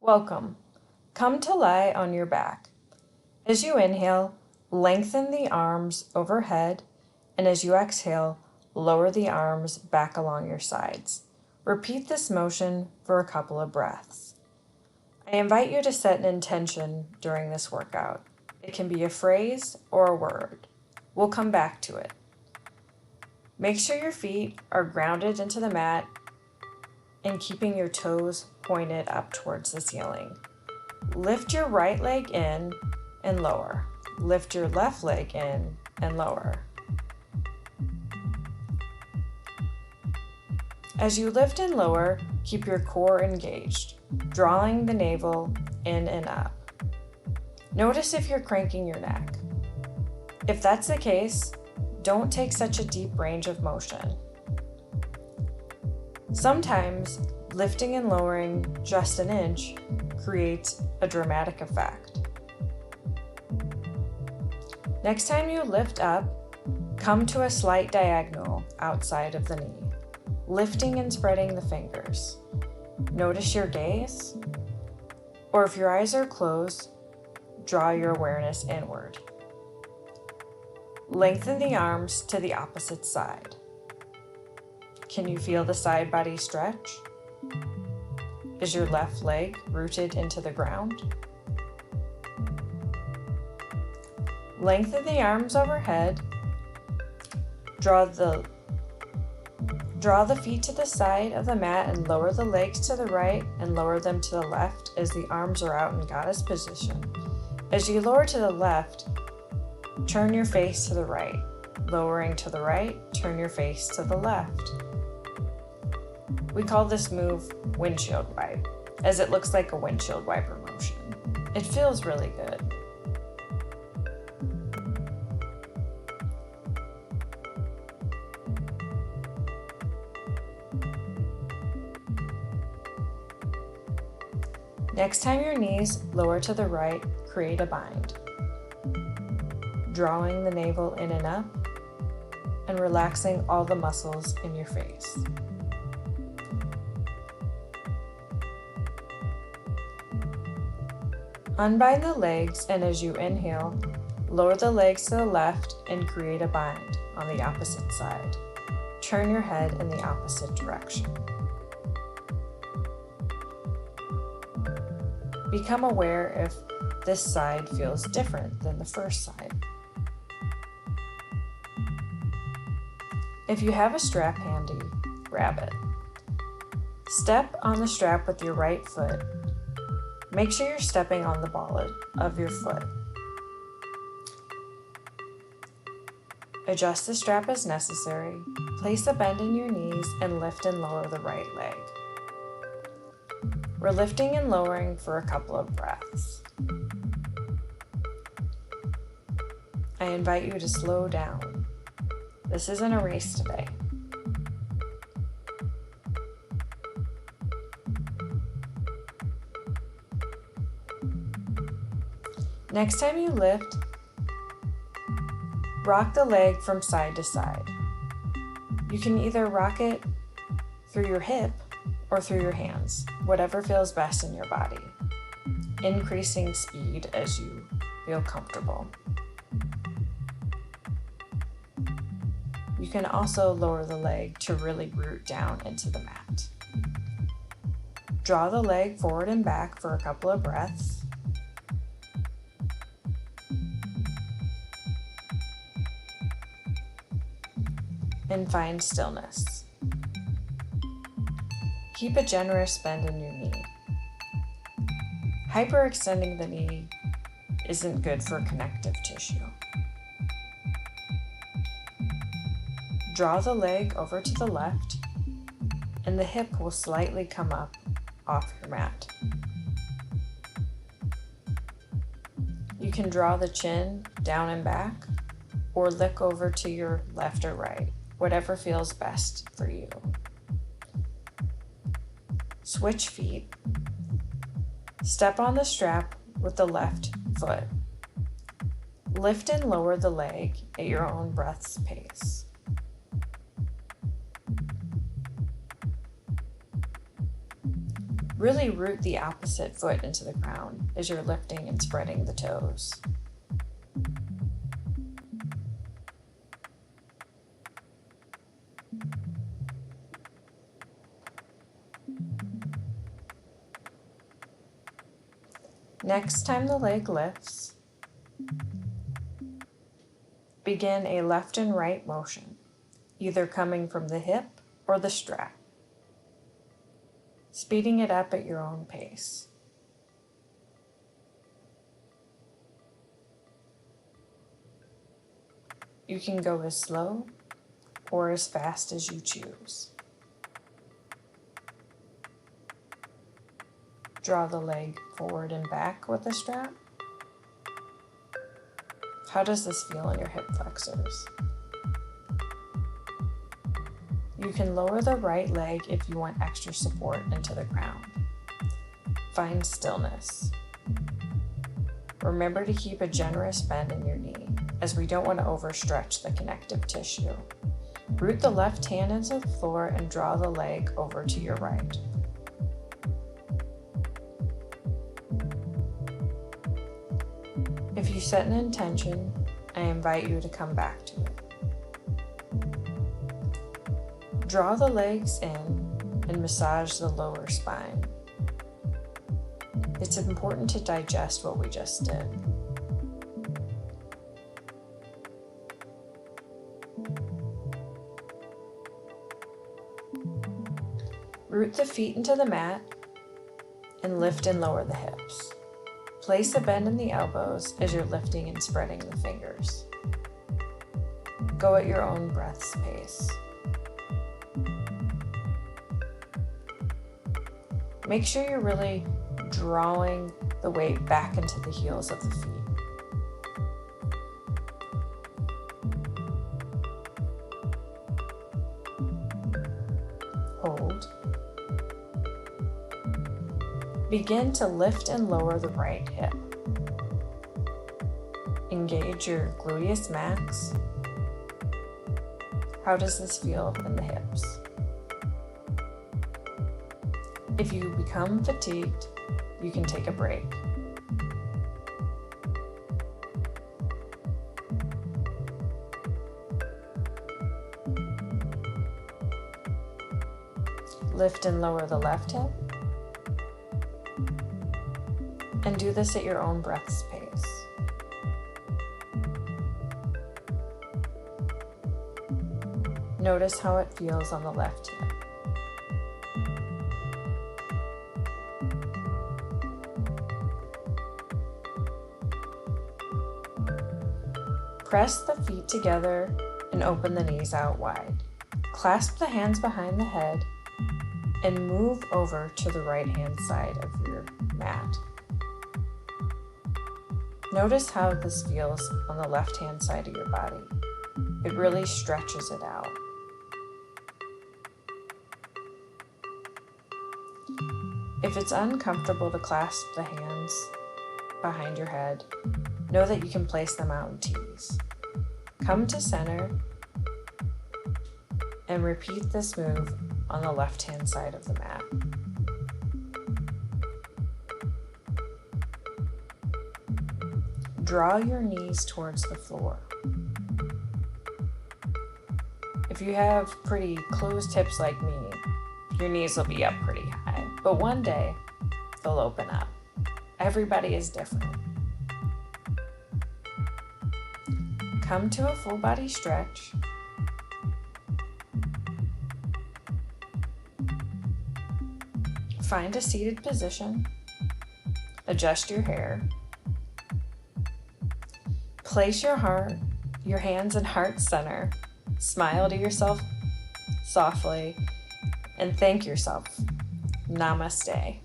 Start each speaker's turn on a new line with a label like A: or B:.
A: Welcome. Come to lie on your back. As you inhale, lengthen the arms overhead, and as you exhale, lower the arms back along your sides. Repeat this motion for a couple of breaths. I invite you to set an intention during this workout. It can be a phrase or a word. We'll come back to it. Make sure your feet are grounded into the mat and keeping your toes pointed up towards the ceiling. Lift your right leg in and lower. Lift your left leg in and lower. As you lift and lower, keep your core engaged, drawing the navel in and up. Notice if you're cranking your neck. If that's the case, don't take such a deep range of motion. Sometimes, lifting and lowering just an inch creates a dramatic effect. Next time you lift up, come to a slight diagonal outside of the knee, lifting and spreading the fingers. Notice your gaze, or if your eyes are closed, draw your awareness inward. Lengthen the arms to the opposite side. Can you feel the side body stretch? Is your left leg rooted into the ground? Lengthen the arms overhead. Draw the feet to the side of the mat and lower the legs to the right and lower them to the left as the arms are out in goddess position. As you lower to the left, turn your face to the right. Lowering to the right, turn your face to the left. We call this move windshield wipe, as it looks like a windshield wiper motion. It feels really good. Next time your knees lower to the right, create a bind. Drawing the navel in and up, and relaxing all the muscles in your face. Unbind the legs, and as you inhale, lower the legs to the left and create a bind on the opposite side. Turn your head in the opposite direction. Become aware if this side feels different than the first side. If you have a strap handy, grab it. Step on the strap with your right foot. Make sure you're stepping on the ball of your foot. Adjust the strap as necessary. Place a bend in your knees and lift and lower the right leg. We're lifting and lowering for a couple of breaths. I invite you to slow down. This isn't a race today. Next time you lift, rock the leg from side to side. You can either rock it through your hip or through your hands, whatever feels best in your body, increasing speed as you feel comfortable. You can also lower the leg to really root down into the mat. Draw the leg forward and back for a couple of breaths. And find stillness. Keep a generous bend in your knee. Hyperextending the knee isn't good for connective tissue. Draw the leg over to the left, and the hip will slightly come up off your mat. You can draw the chin down and back, or look over to your left or right, whatever feels best for you. Switch feet. Step on the strap with the left foot. Lift and lower the leg at your own breath's pace. Really root the opposite foot into the ground as you're lifting and spreading the toes. Next time the leg lifts, begin a left and right motion, either coming from the hip or the strap, speeding it up at your own pace. You can go as slow or as fast as you choose. Draw the leg forward and back with the strap. How does this feel in your hip flexors? You can lower the right leg if you want extra support into the ground. Find stillness. Remember to keep a generous bend in your knee, as we don't want to overstretch the connective tissue. Root the left hand into the floor and draw the leg over to your right. If you set an intention, I invite you to come back to it. Draw the legs in and massage the lower spine. It's important to digest what we just did. Root the feet into the mat and lift and lower the hips. Place a bend in the elbows as you're lifting and spreading the fingers. Go at your own breath's pace. Make sure you're really drawing the weight back into the heels of the feet. Hold. Begin to lift and lower the right hip. Engage your gluteus max. How does this feel in the hips? If you become fatigued, you can take a break. Lift and lower the left hip. And do this at your own breath's pace. Notice how it feels on the left hip. Press the feet together and open the knees out wide. Clasp the hands behind the head and move over to the right-hand side of your mat. Notice how this feels on the left-hand side of your body. It really stretches it out. If it's uncomfortable to clasp the hands behind your head, know that you can place them out in T's. Come to center and repeat this move on the left-hand side of the mat. Draw your knees towards the floor. If you have pretty closed hips like me, your knees will be up pretty high, but one day they'll open up. Everybody is different. Come to a full body stretch. Find a seated position. Adjust your hair. Place your hands in heart center. Smile to yourself softly and thank yourself. Namaste.